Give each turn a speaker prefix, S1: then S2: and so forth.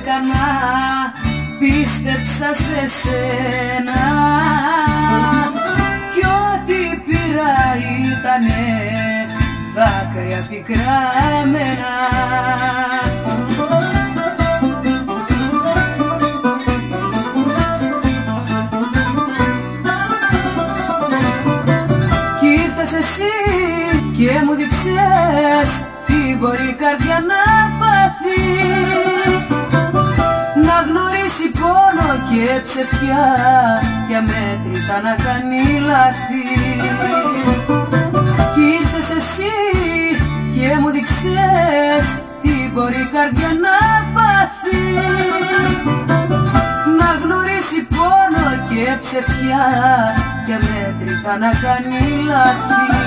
S1: έκανα, πίστεψα σε σένα κι ό,τι πήρα ήτανε δάκρυα πικραμένα. Κι ήρθες εσύ και μου δείξες τι μπορεί η καρδιά να πάθει, να γνωρίσει πόνο και ψευτιά και αμέτρητα να κάνει λάθη. Κι ήρθες εσύ και μου δείξες τι μπορεί η καρδιά να πάθει, να γνωρίσει πόνο και ψευτιά και αμέτρητα να κάνει λάθη.